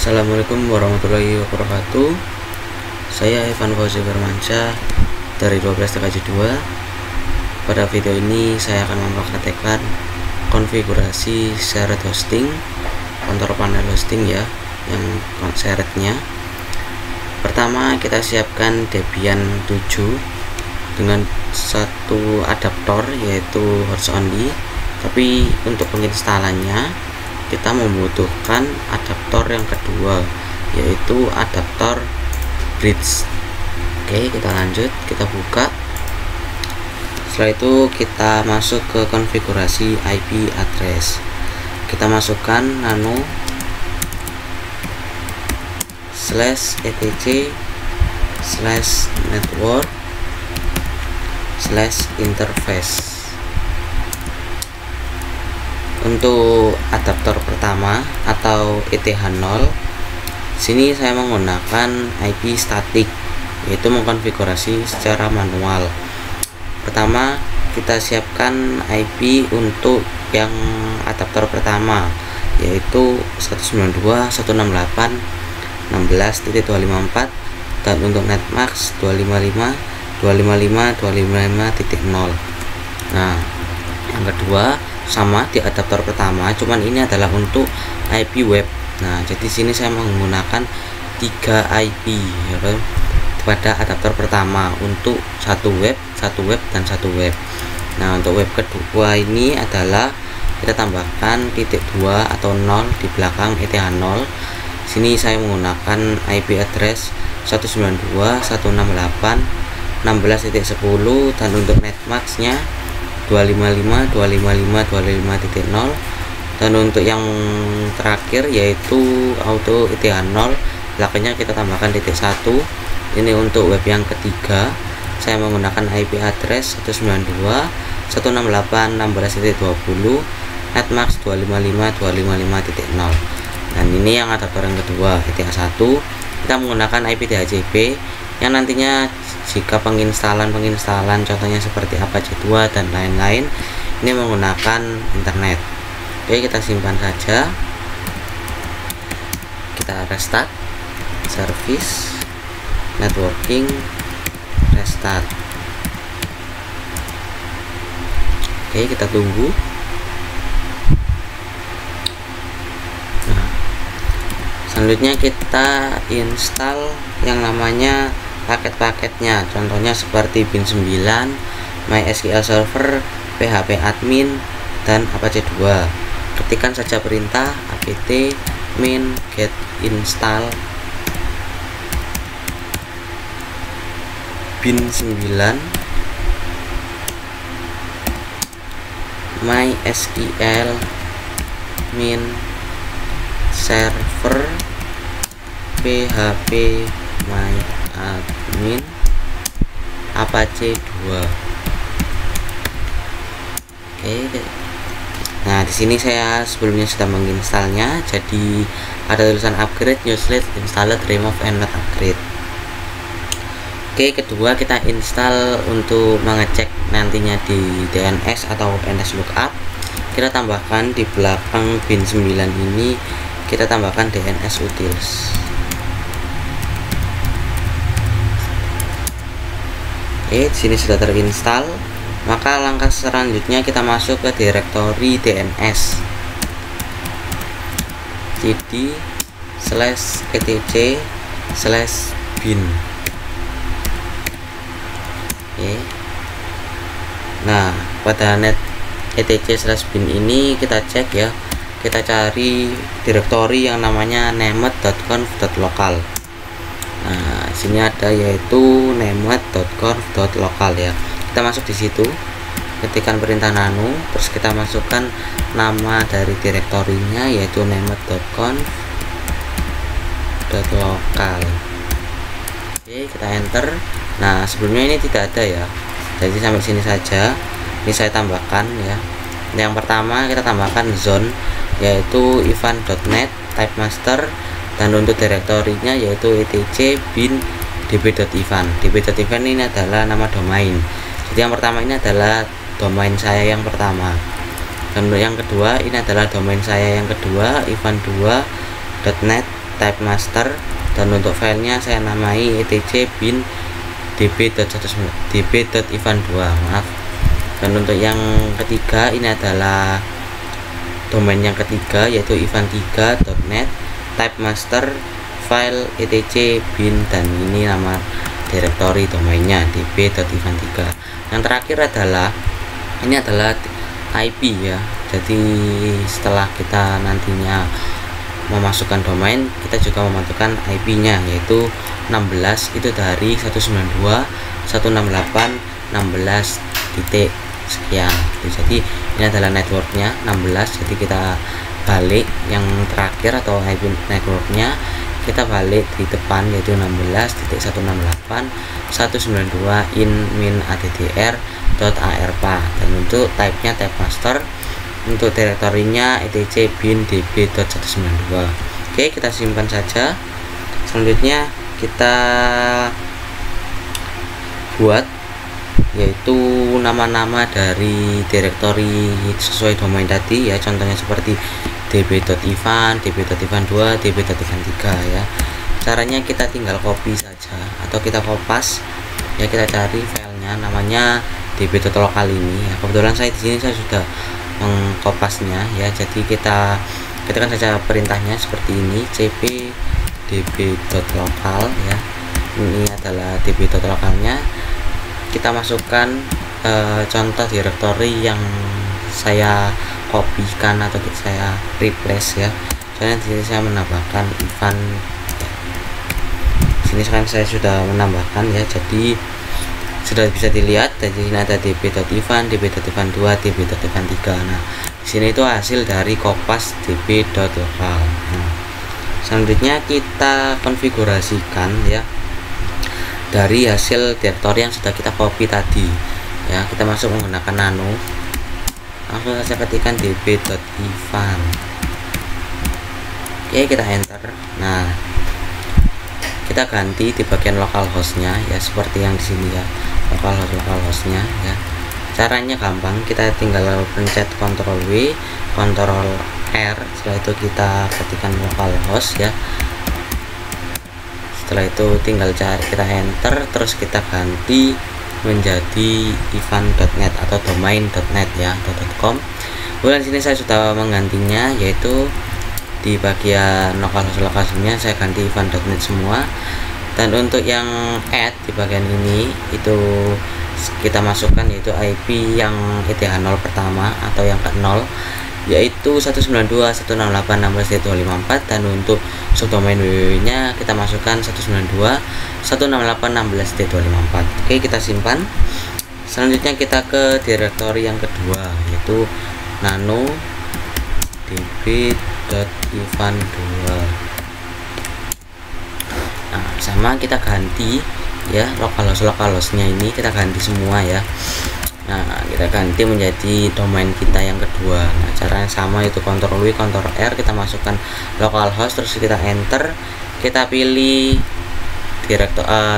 Assalamualaikum warahmatullahi wabarakatuh. Saya Evan Fauzi Firmansyah dari 12TKJ2. Pada video ini saya akan mempraktekkan konfigurasi shared hosting, kontur panel hosting ya, yang sharednya. Pertama kita siapkan Debian 7 dengan satu adaptor yaitu host only, tapi untuk penginstalannya kita membutuhkan adaptor yang kedua yaitu adaptor bridge. Oke, kita lanjut, kita buka. Setelah itu kita masuk ke konfigurasi IP address. Kita masukkan nano /etc/network/interface. Untuk adaptor pertama atau ETH0, sini saya menggunakan IP statik, yaitu mengkonfigurasi secara manual. Pertama kita siapkan IP untuk yang adaptor pertama yaitu 192.168.16.254 dan untuk netmask 255.255.255.0. Nah, yang kedua sama di adaptor pertama, cuman ini adalah untuk IP web. Nah, jadi sini saya menggunakan 3 IP ya, pada adaptor pertama untuk satu web, dan satu web. Nah, untuk web kedua ini adalah kita tambahkan titik 2 atau 0 di belakang ETH0. Sini saya menggunakan IP address 192.168.16.10 dan untuk netmasknya 255.255.255.0 dan untuk yang terakhir yaitu auto ETH0 belakangnya kita tambahkan titik 1. Ini untuk web yang ketiga saya menggunakan IP address 192.168.16.20 netmask 255.255.0 dan ini yang adaptor yang kedua ETH1. Kita menggunakan IP DHCP yang nantinya jika penginstalan contohnya seperti Apache 2 dan lain-lain ini menggunakan internet. Oke, kita simpan saja, kita restart service networking restart. Oke, kita tunggu. Nah, selanjutnya kita install yang namanya paket-paketnya, contohnya seperti bin9, MySQL Server, PHP admin, dan Apache 2. Ketikkan saja perintah apt min get install bin9 MySQL min server PHP my admin Apache 2. Oke. Nah, di sini saya sebelumnya sudah menginstalnya, jadi ada tulisan upgrade, useless, installed, remove, and not upgrade. Oke, kedua kita install untuk mengecek nantinya di DNS atau NSLookup. Kita tambahkan di belakang bin9 ini, kita tambahkan DNS utils. Oke, di sini sudah terinstall. Maka langkah selanjutnya kita masuk ke direktori DNS cd/etc/bin. Oke. Nah, pada net etc/bin ini kita cek ya, kita cari direktori yang namanya named.conf.local. Nah, sini ada yaitu named.conf.local ya. Kita masuk di situ, ketikkan perintah nano, terus kita masukkan nama dari direktorinya yaitu named.conf.local. Oke, kita enter. Nah, sebelumnya ini tidak ada ya, jadi sampai sini saja. Ini saya tambahkan ya. Yang pertama kita tambahkan zone yaitu ivan.net type master dan untuk direktorinya yaitu etc bin db.ivan. db.ivan ini adalah nama domain. Jadi yang pertama ini adalah domain saya yang pertama, dan yang kedua ini adalah domain saya yang kedua ivan2.net type master, dan untuk filenya saya namai etc bin db.event2, maaf. Dan untuk yang ketiga ini adalah domain yang ketiga, yaitu event3.net, type master, file etc bin, dan ini nama directory domainnya db.event3. Yang terakhir adalah ini adalah IP ya. Jadi setelah kita nantinya memasukkan domain, kita juga memasukkan IP nya, yaitu 16 itu dari 192.168.16 titik sekian gitu. Jadi ini adalah networknya 16. Jadi kita balik yang terakhir atau IP networknya, kita balik di depan, yaitu 16.168.192 in min addr.arpa. Dan untuk type nya type master, untuk direktorinya etc bin db.192. Oke, kita simpan saja. Selanjutnya kita buat, yaitu nama-nama dari direktori sesuai domain tadi ya, contohnya seperti db.event, db.event2, db.event3 ya. Caranya kita tinggal copy saja atau kita kopas ya, kita cari filenya namanya db.local ini ya. Kebetulan saya di sini saya sudah mengkopasnya ya, jadi kita ketikkan saja perintahnya seperti ini, cp db.local ya. Ini adalah db.localnya. Kita masukkan contoh directory yang saya kopikan atau saya replace ya. Soalnya di sini saya menambahkan event ya. Sini kan saya sudah menambahkan ya, jadi sudah bisa dilihat. Jadi ini ada db.event, db.event2, db.event3. Nah, di sini itu hasil dari kopas db.local. Nah, selanjutnya kita konfigurasikan ya dari hasil direktori yang sudah kita copy tadi ya. Kita masuk menggunakan nano, langsung saja ketikkan db.event. Oke, kita enter. Nah, kita ganti di bagian localhostnya ya, seperti yang di sini ya, localhostnya ya. Caranya gampang, kita tinggal pencet Ctrl W, Ctrl R, setelah itu kita ketikkan localhost ya. Setelah itu tinggal cari, kita enter, terus kita ganti menjadi event.net atau domain.net ya, .com. Kemudian sini saya sudah menggantinya, yaitu di bagian localhost-nya saya ganti event.net semua. Dan untuk yang add di bagian ini itu kita masukkan yaitu IP yang ETH0 pertama atau yang ke-0, yaitu 192.168.16.254. Dan untuk subdomain www nya kita masukkan 192.168.16.254. Oke, kita simpan. Selanjutnya kita ke direktori yang kedua, yaitu nano db.event2. Nah, sama kita ganti ya, localhostnya ini kita ganti semua ya. Nah, kita ganti menjadi domain kita yang kedua. Nah, caranya sama, itu Ctrl W, Ctrl R, kita masukkan localhost, terus kita enter, kita pilih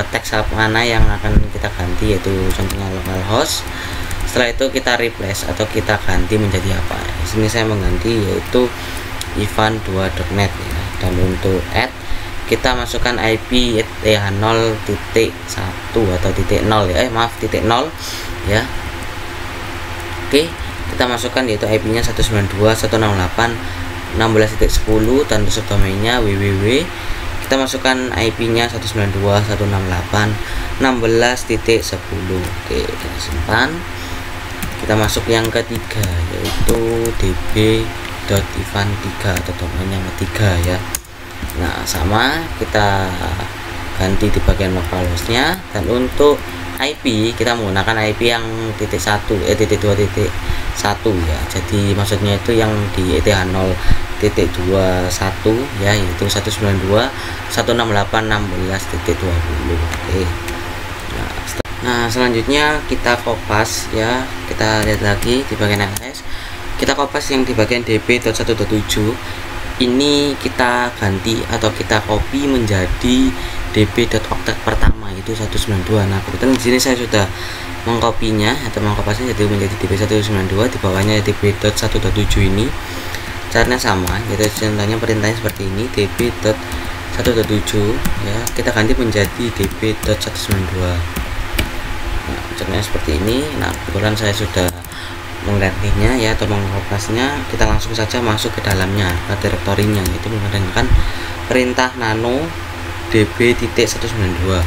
teks mana yang akan kita ganti, yaitu contohnya localhost. Setelah itu kita replace atau kita ganti menjadi apa. Di sini saya mengganti yaitu event2.net ya. Dan untuk add kita masukkan IP ETH0.1 atau titik 0 ya, titik 0 ya. Oke, kita masukkan yaitu IP nya 192.168.16.10 dan subdomainnya www. Kita masukkan IP nya 192.168.16.10. Oke, kita simpan. Kita masuk yang ketiga, yaitu db.event3 atau domain yang ketiga ya. Nah, sama kita ganti di bagian localhostnya. Dan untuk IP kita menggunakan IP yang titik 1 titik 2 titik 1 ya. Jadi maksudnya itu yang di ETH0.21 ya, yaitu 192.168.16.20. Oke. Nah, selanjutnya kita kopas ya. Kita lihat lagi di bagian ls. Kita kopas yang di bagian db.1.7. Ini kita ganti atau kita copy menjadi db.octet pertama, itu 192. Nah, kebetulan di sini saya sudah mengkopinya atau mengkopasnya jadi menjadi db192, di bawahnya db.1.7 ini. Caranya sama, yaitu contohnya perintahnya seperti ini, db.192 1.7 ya, kita ganti menjadi db.192. Nah, contohnya seperti ini. Nah, kebetulan saya sudah menggantinya ya, atau mengkopasnya. Kita langsung saja masuk ke dalamnya, ke direktorinya, yaitu menggunakan perintah nano db.192.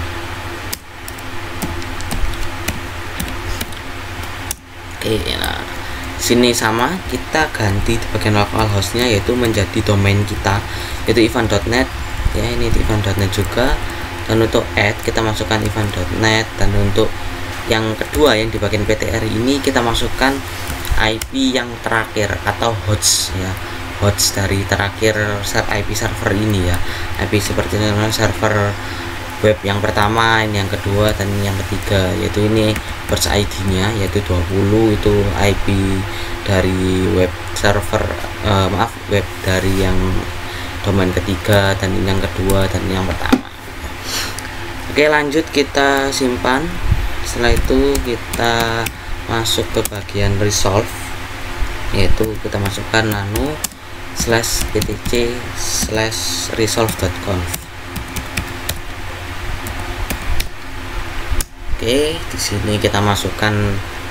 Oke, nah sini sama, kita ganti di bagian localhostnya yaitu menjadi domain kita, yaitu ivan.net ya. Ini ivan.net juga, dan untuk add kita masukkan ivan.net, dan untuk yang kedua yang di bagian PTR ini kita masukkan IP yang terakhir atau host ya, host dari terakhir IP server ini ya. IP seperti server web yang pertama, ini yang kedua, dan yang ketiga, yaitu ini host ID-nya yaitu 20, itu IP dari web server web dari yang domain ketiga, dan ini yang kedua, dan yang pertama. Oke, lanjut kita simpan. Setelah itu kita masuk ke bagian resolve, yaitu kita masukkan nano /etc/resolve.conf. Oke, di sini kita masukkan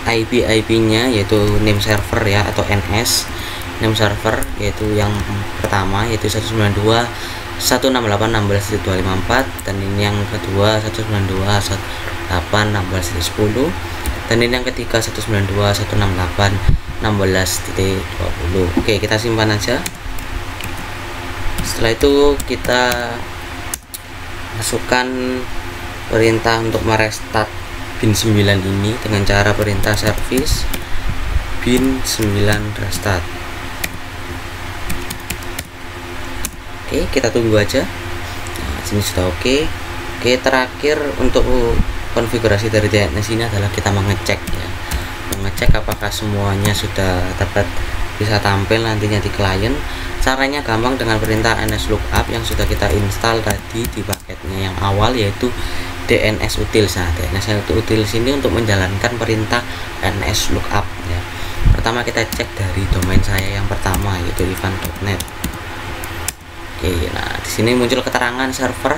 IP-nya yaitu name server ya, atau NS name server, yaitu yang pertama yaitu 192.168.16.254, dan ini yang kedua 192.168.16.10, dan ini yang ketiga 192.168.16.20. Oke, kita simpan aja. Setelah itu kita masukkan perintah untuk merestart bin 9 ini dengan cara perintah service bin 9 restart. Oke, kita tunggu aja. Nah, sini sudah oke. Oke, terakhir untuk konfigurasi dari DNS ini adalah kita mengecek ya, mengecek apakah semuanya sudah dapat bisa tampil nantinya di klien. Caranya gampang dengan perintah nslookup yang sudah kita install tadi di paketnya yang awal, yaitu DNS utils. Nah, DNS utils ini untuk menjalankan perintah nslookup ya. Pertama kita cek dari domain saya yang pertama yaitu ivan.net. Oke, nah di sini muncul keterangan server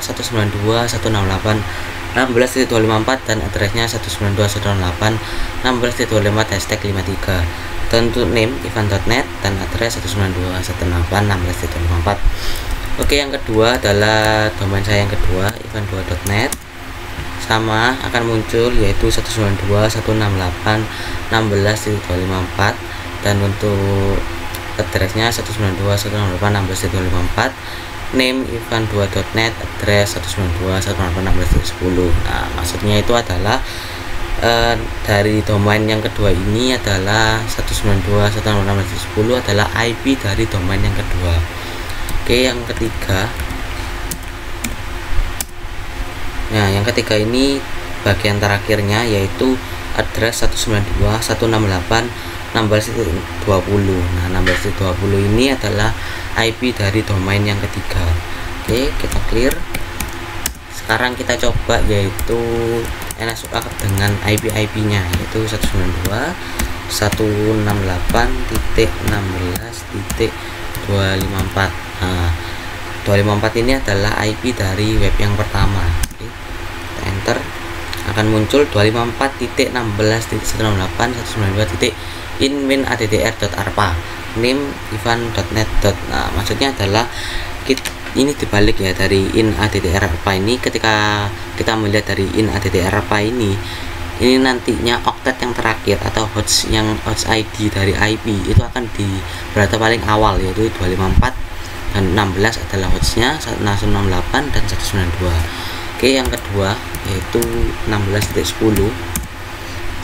192.168.16.254 dan addressnya 192.168.16.254 dan untuk name ivan.net dan address 192.168.16.254. Oke, yang kedua adalah domain saya yang kedua ivan2.net, sama akan muncul yaitu 192.168.16.254 dan untuk addressnya 192.168.16.254, name ivan2.net, address 192.168.16.10. Nah, maksudnya itu adalah dari domain yang kedua ini adalah 192.168.16.10 adalah IP dari domain yang kedua. Oke, yang ketiga. Nah, yang ketiga ini bagian terakhirnya yaitu address 192.168.16.20. Nah, 16.20 ini adalah IP dari domain yang ketiga. Oke, kita clear. Sekarang kita coba yaitu nslookup dengan IP-nya yaitu 192.168.16.254. Nah, 254 ini adalah IP dari web yang pertama. Oke, kita enter, akan muncul 254.168.192.inmin.addr.arpa, name ivan.net. Nah, maksudnya adalah ini dibalik ya dari in.addr.arpa ini. Ketika kita melihat dari in.addr.arpa ini nantinya oktet yang terakhir atau host ID dari IP itu akan di berada paling awal yaitu 254 dan 16 adalah hostnya 168 dan 192. Oke, yang kedua yaitu 16.10.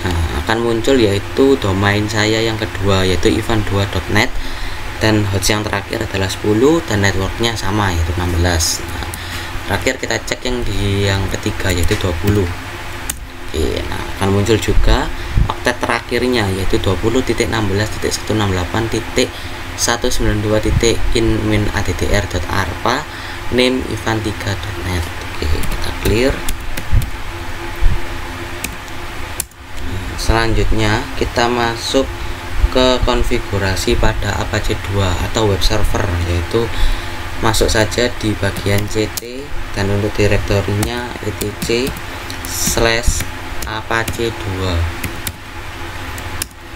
Nah, akan muncul yaitu domain saya yang kedua yaitu ivan2.net dan host yang terakhir adalah 10 dan networknya sama yaitu 16. Nah, terakhir kita cek yang di yang ketiga yaitu 20. Oke, nah akan muncul juga oktet terakhirnya yaitu 20.16.168.192.inmin.addr.arpa, name ivan3.net. Oke, kita clear. Nah, selanjutnya kita masuk ke konfigurasi pada Apache 2 atau web server, yaitu masuk saja di bagian CT, dan untuk direktorinya etc/apache2.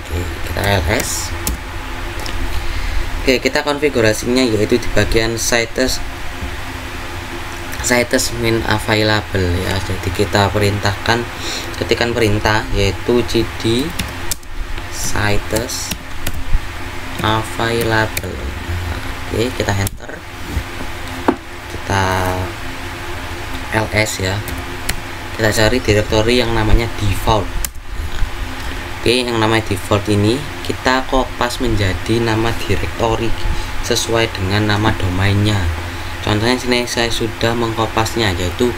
Oke, kita ls. Oke, kita konfigurasinya yaitu di bagian status min available ya. Jadi kita perintahkan, ketikan perintah yaitu cd status available. Oke, kita enter, kita ls ya, kita cari direktori yang namanya default. Oke, yang namanya default ini kita kopas menjadi nama direktori sesuai dengan nama domainnya. Contohnya sini saya sudah mengkopasnya, yaitu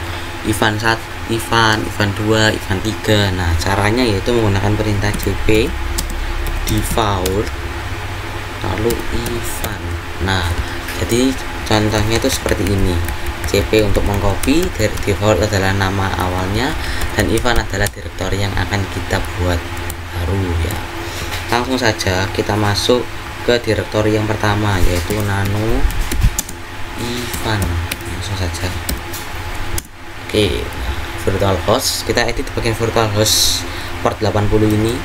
Ivan 1, Ivan 2, Ivan 3. Nah, caranya yaitu menggunakan perintah cp default lalu Ivan. Nah, jadi contohnya itu seperti ini. CP untuk mengcopy, dari default adalah nama awalnya, dan Ivan adalah direktori yang akan kita buat baru ya. Langsung saja kita masuk ke direktori yang pertama yaitu nano Ivan, langsung saja. Oke, virtual host kita edit bagian virtual host port 80 ini,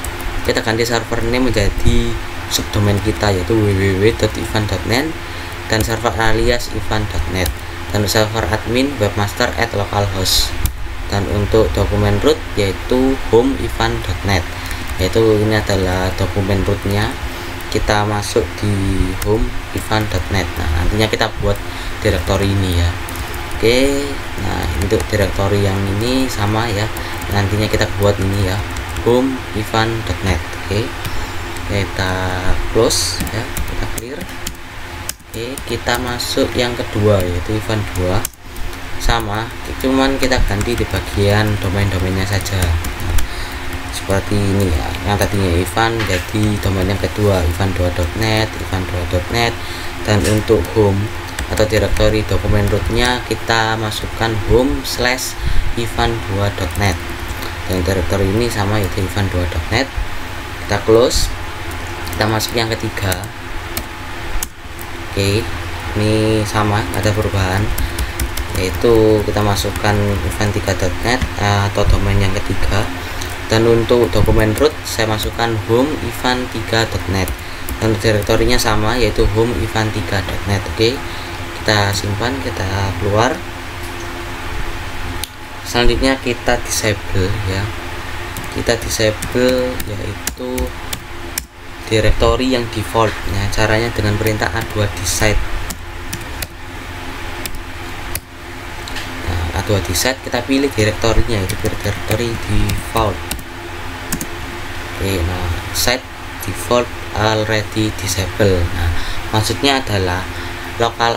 kita ganti server name menjadi subdomain kita yaitu www.ivan.net dan server alias ivan.net, dan server admin webmaster @localhost, dan untuk dokumen root yaitu home ivan.net, yaitu ini adalah dokumen rootnya. Kita masuk di home ivan.net. Nah, nantinya kita buat direktori ini ya. Oke, nah untuk direktori yang ini sama ya, nantinya kita buat ini ya, home ivan.net. Oke, kita close ya, kita clear. Oke, kita masuk yang kedua yaitu Ivan 2, sama, cuman kita ganti di bagian domain-domainnya saja. Nah, seperti ini ya, yang tadinya Ivan jadi domain yang kedua ivan2.net, ivan2.net, dan untuk home atau direktori dokumen rootnya kita masukkan home/ivan2.net, dan direktori ini sama yaitu ivan2.net. Kita close, kita masuk yang ketiga. Oke, ini sama, ada perubahan, yaitu kita masukkan ivan3.net atau domain yang ketiga, dan untuk dokumen root saya masukkan home ivan3.net, dan direktorinya sama yaitu home ivan3.net. Oke, kita simpan, kita keluar. Selanjutnya kita disable ya, kita disable yaitu direktori yang default. Nah, caranya dengan perintah a2 decide. Nah, a2 decide, kita pilih direktorinya yaitu direktori default. Oke, nah set default already disable. Nah, maksudnya adalah lokal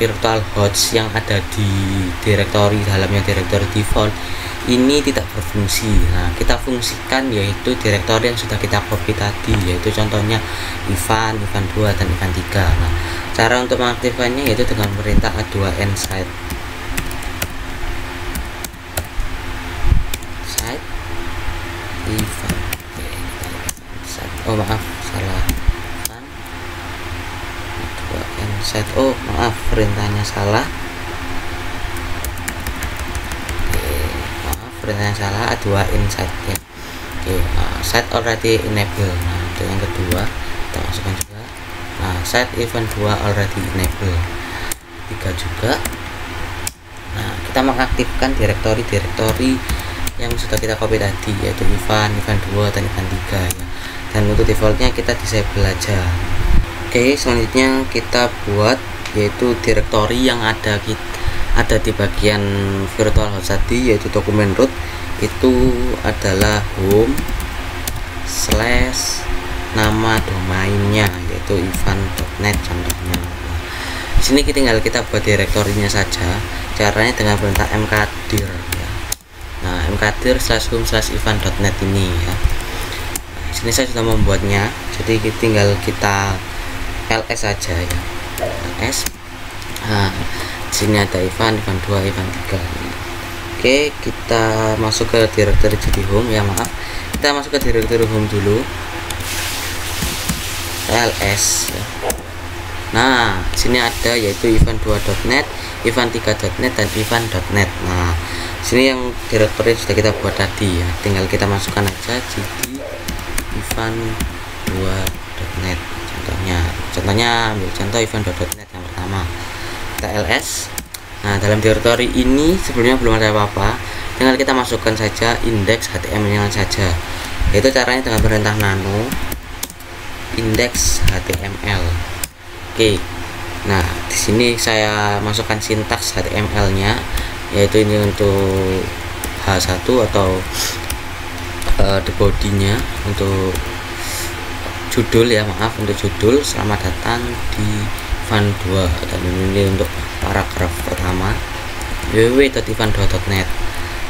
virtual host yang ada di direktori dalamnya direktori default ini tidak berfungsi. Nah, kita fungsikan yaitu direktori yang sudah kita copy tadi, yaitu contohnya Ivan 2, dan Ivan 3. Nah, cara untuk mengaktifkannya yaitu dengan perintah a2 nsite. Site Ivan. Oh maaf, salah. Ivan 2 nsite. Oh maaf, perintahnya salah. Perintahnya salah, a2 inside ya. Oke, set already enable. Nah, untuk yang kedua kita masukkan juga. Nah, set event 2 already enable. 3 juga. Nah, kita mengaktifkan direktori yang sudah kita copy tadi yaitu Ivan 2, dan Ivan 3 ya. Dan untuk defaultnya kita disable aja. Oke, selanjutnya kita buat yaitu direktori yang ada di bagian virtual host tadi yaitu dokumen root, itu adalah home/nama domainnya yaitu ivan.net contohnya. Nah, di sini tinggal kita buat direktorinya saja, caranya dengan perintah mkdir ya. Nah, mkdir/home/ivan.net ini ya. Nah, di sini saya sudah membuatnya, jadi tinggal kita ls saja ya, ls. Nah, sini ada Ivan 2, Ivan 3. Oke, kita masuk ke direktori jadi home ya, maaf, kita masuk ke direktori home dulu, ls ya. Nah, sini ada yaitu ivan2.net, ivan3.net dan ivan.net. Nah, sini yang direktori sudah kita buat tadi ya, tinggal kita masukkan aja cd ivan2.net. Contohnya ambil contoh ivan2.net yang pertama, kita ls. Nah, dalam direktori ini sebelumnya belum ada apa-apa, tinggal kita masukkan saja indeks HTML-nya saja, yaitu caranya dengan perintah nano indeks HTML. Oke, nah di sini saya masukkan sintaks HTML-nya, yaitu ini untuk H1 atau the body-nya, untuk judul ya, maaf, untuk judul selamat datang di ivan2, dan ini untuk paragraf pertama www.ivan2.net,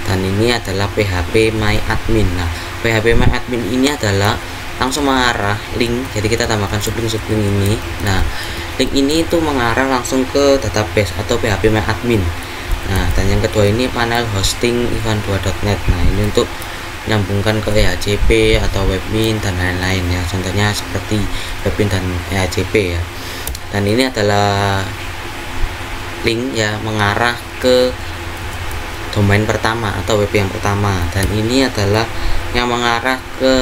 dan ini adalah php my admin. Nah, php my admin ini adalah langsung mengarah link, jadi kita tambahkan sublink ini. Nah, link ini itu mengarah langsung ke database atau php my admin. Nah, dan yang kedua ini panel hosting ivan2.net. Nah, ini untuk nyambungkan ke EHCP atau webmin dan lain-lain ya, contohnya seperti webmin dan EHCP ya. Dan ini adalah link ya, mengarah ke domain pertama atau web yang pertama, dan ini adalah yang mengarah ke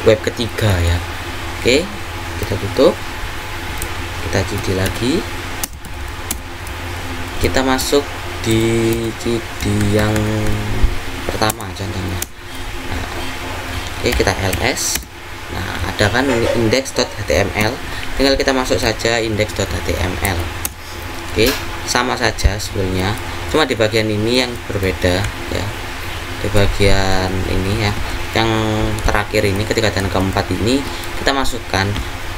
web ketiga ya. Oke, kita tutup, kita cd lagi, kita masuk di cd yang pertama contohnya. Nah, oke, kita ls. Nah, ada kan index.html, tinggal kita masuk saja index.html. Oke, sama saja sebenarnya, cuma di bagian ini yang berbeda ya, di bagian ini ya, yang terakhir ini, ketiga dan keempat ini kita masukkan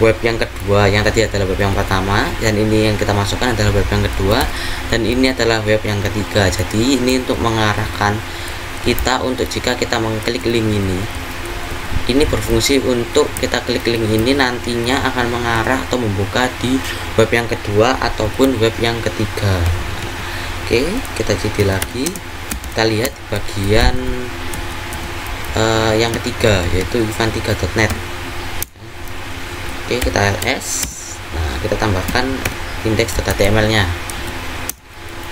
web yang kedua. Yang tadi adalah web yang pertama, dan ini yang kita masukkan adalah web yang kedua, dan ini adalah web yang ketiga. Jadi ini untuk mengarahkan kita, untuk jika kita mengklik link ini berfungsi untuk kita klik link ini nantinya akan mengarah atau membuka di web yang kedua ataupun web yang ketiga. Oke, kita cd lagi, kita lihat di bagian yang ketiga, yaitu ivan3.net. Oke, kita ls. Nah, kita tambahkan index.html nya.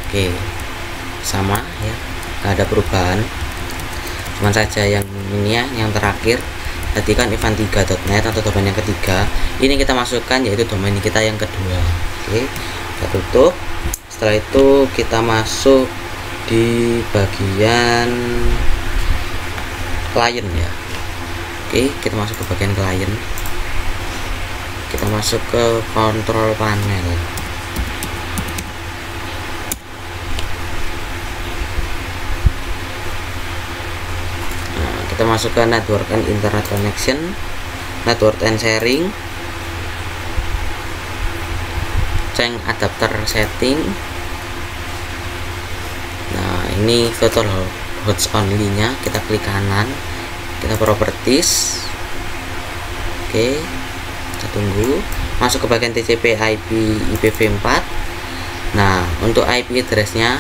Oke, sama ya, nggak ada perubahan, cuman saja yang ini ya, yang terakhir tadi kan ivan3.net atau domain yang ketiga, ini kita masukkan yaitu domain kita yang kedua. Oke, kita tutup. Setelah itu kita masuk di bagian klien ya. Oke, kita masuk ke bagian klien, kita masuk ke kontrol panel. Nah, kita masuk ke network and internet connection, network and sharing, change adapter setting. Nah, ini virtual host only nya, kita klik kanan, kita properties. Oke, kita tunggu, masuk ke bagian TCP IP IPv4. Nah, untuk IP address-nya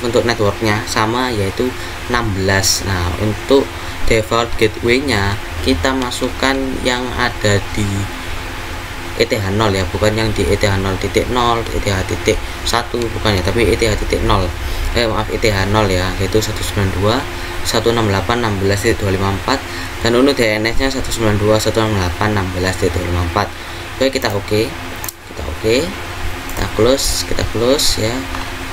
untuk networknya sama, yaitu 16. Nah, untuk default gateway-nya kita masukkan yang ada di ETH0 ya, bukan yang di ETH0.0, ETH.1 bukan ya, tapi ETH.0. ETH0 ya, yaitu 192.168.16.254, dan untuk DNS-nya 192.168.16.254. Oke, kita oke, kita close ya.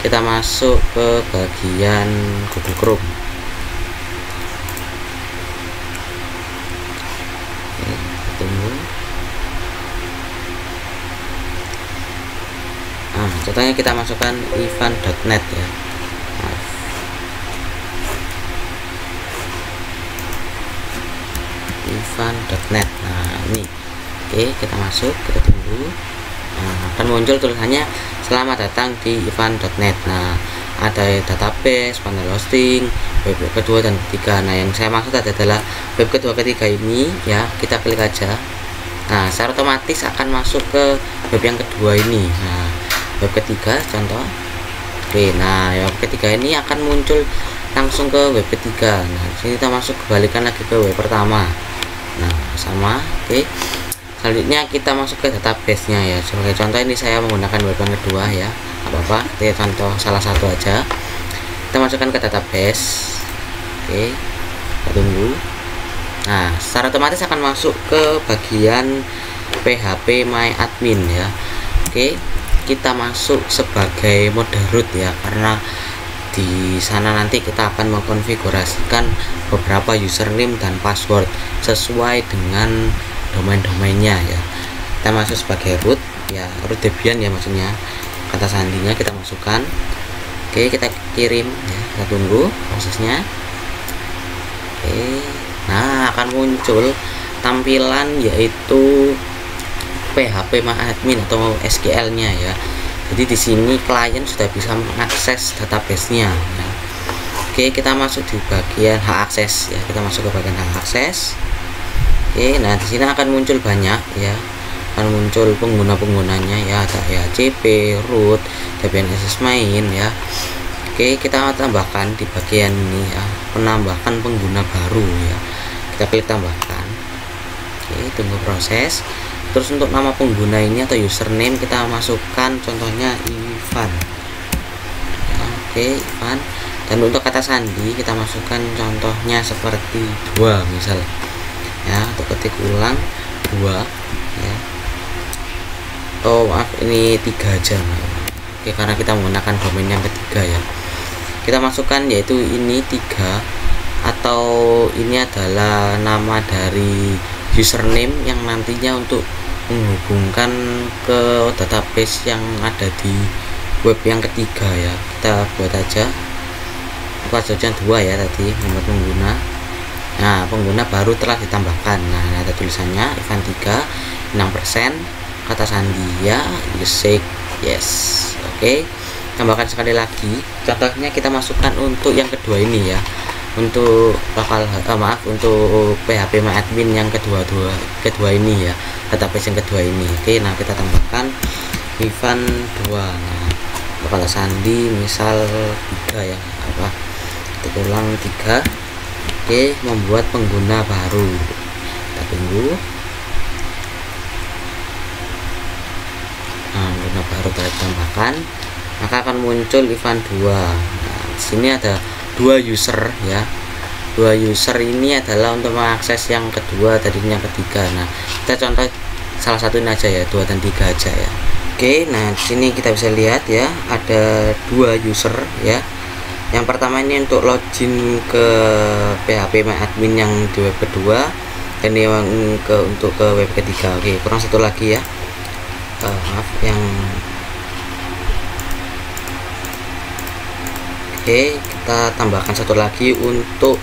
Kita masuk ke bagian Google Chrome. Oke, tunggu. Nah, contohnya kita masukkan ivan.net ya. ivan.net. Nah, ini oke, kita masuk, kita tunggu. Nah, akan muncul tulisannya selamat datang di ivan.net. Nah, ada database, panel hosting, web kedua dan ketiga. Nah, yang saya maksud adalah web kedua ketiga ini ya, kita klik aja. Nah, secara otomatis akan masuk ke web yang kedua ini. Nah, web ketiga contoh. Oke, nah web ketiga ini akan muncul langsung ke web ketiga. Nah, sini kita masuk, kembalikan lagi ke web pertama. Nah, sama. Oke, Selanjutnya kita masuk ke database nya ya. Sebagai contoh ini saya menggunakan web yang kedua ya, apa-apa, kita contoh salah satu aja. Kita masukkan ke database. Oke, kita tunggu. Nah, secara otomatis akan masuk ke bagian PHP My Admin ya. Oke, kita masuk sebagai mode root ya, karena di sana nanti kita akan mengkonfigurasikan beberapa username dan password sesuai dengan domain-domainnya ya. Kita masuk sebagai root ya, root Debian ya maksudnya. Kata sandinya kita masukkan. Oke, kita kirim ya, kita tunggu prosesnya. Oke, nah akan muncul tampilan yaitu PHP My Admin atau SQL nya ya. Jadi di sini klien sudah bisa mengakses database-nya ya. Oke, kita masuk di bagian hak akses ya. Kita masuk ke bagian hak akses. Oke, nah di sini akan muncul banyak ya. Akan muncul pengguna-penggunanya ya, ada PHP, root, Debian SS main ya. Oke, kita tambahkan di bagian ini ya, penambahan pengguna baru ya. Kita klik tambahkan. Oke, tunggu proses. Terus untuk nama pengguna ini atau username kita masukkan contohnya Ivan ya, oke, Ivan. Dan untuk kata sandi kita masukkan contohnya seperti 2 misal ya, untuk ketik ulang 2 ya. Oh maaf, ini 3 aja. Oke, karena kita menggunakan domain yang ketiga ya. Kita masukkan yaitu ini 3, atau ini adalah nama dari username yang nantinya untuk menghubungkan ke database yang ada di web yang ketiga ya. Kita buat aja passwordnya 2 ya tadi, nomor pengguna. Nah, pengguna baru telah ditambahkan. Nah, ada tulisannya Ivan 3 6%, kata sandi ya, usage yes. Oke, tambahkan sekali lagi. Contohnya kita masukkan untuk yang kedua ini ya, untuk lokal untuk PHP My Admin yang kedua ini ya, database yang kedua ini. Oke, nah kita tambahkan Ivan 2. Nah, kata sandi misal 3 ya, apa, kita ulang 3. Oke, membuat pengguna baru. Kita tunggu. Nah, pengguna baru telah ditambahkan, maka akan muncul Ivan 2. Nah, di sini ada 2 user ya. 2 user ini adalah untuk mengakses yang kedua tadi yang ketiga. Nah, kita contoh salah satu ini aja ya, 2 dan 3 aja ya. Oke, nah di sini kita bisa lihat ya, ada 2 user ya. Yang pertama ini untuk login ke PHP My Admin yang di web kedua, dan yang untuk ke web ketiga. Oke, kurang satu lagi ya. Maaf yang Oke, kita tambahkan satu lagi untuk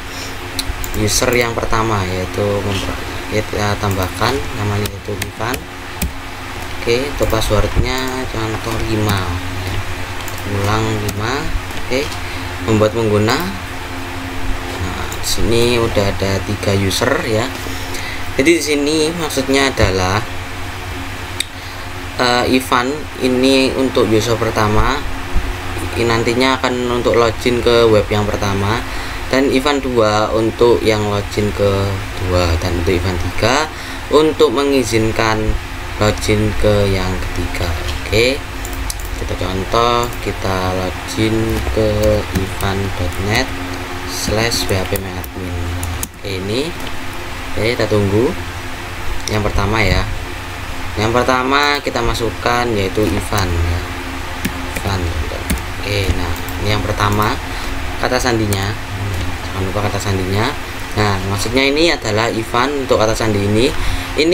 user yang pertama, yaitu kita tambahkan namanya itu Ivan. Oke, untuk passwordnya contoh 5 ya. Ulang 5. Oke, membuat pengguna. Nah, di sini udah ada 3 user ya. Jadi di sini maksudnya adalah Ivan ini untuk user pertama, nantinya akan untuk login ke web yang pertama, dan Ivan 2 untuk yang login ke 2, dan untuk Ivan 3 untuk mengizinkan login ke yang ketiga. Oke, kita contoh, kita login ke ivan.net/phpMyAdmin. Oke, ini oke, kita tunggu yang pertama ya. Yang pertama kita masukkan yaitu Ivan ya, Ivan. Oke, nah ini yang pertama kata sandinya, jangan lupa kata sandinya. Nah, maksudnya ini adalah Ivan untuk kata sandi ini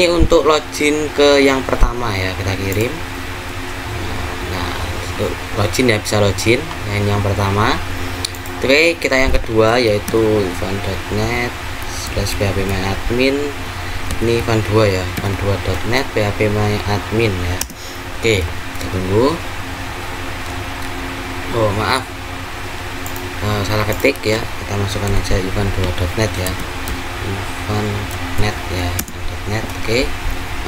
untuk login ke yang pertama ya, kita kirim. Nah, untuk login ya, bisa login yang pertama. Oke, kita yang kedua yaitu ivan.net/phpMyAdmin. Ini Ivan 2 ya, ivan2.net phpMyAdmin ya. Oke, kita tunggu. Oh maaf, salah ketik ya, kita masukkan aja ivan2.net ya, ivan.net ya, .net. Oke,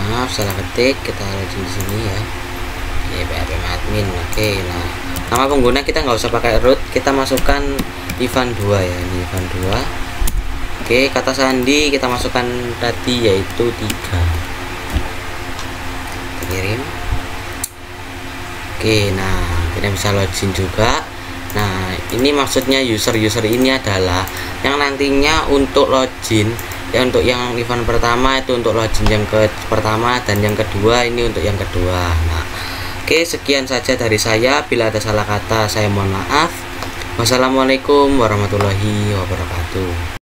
maaf salah ketik, kita login di sini ya. Oke, phpMyAdmin. Oke, nah nama pengguna kita nggak usah pakai root, kita masukkan Ivan 2 ya, ini Ivan 2. Oke, kata sandi kita masukkan tadi yaitu 3. kirim. Oke, nah kita bisa login juga. Nah ini maksudnya user ini adalah yang nantinya untuk login ya, untuk yang event pertama itu untuk login yang pertama, dan yang kedua ini untuk yang kedua. Nah oke, sekian saja dari saya. Bila ada salah kata saya mohon maaf. Wassalamualaikum warahmatullahi wabarakatuh.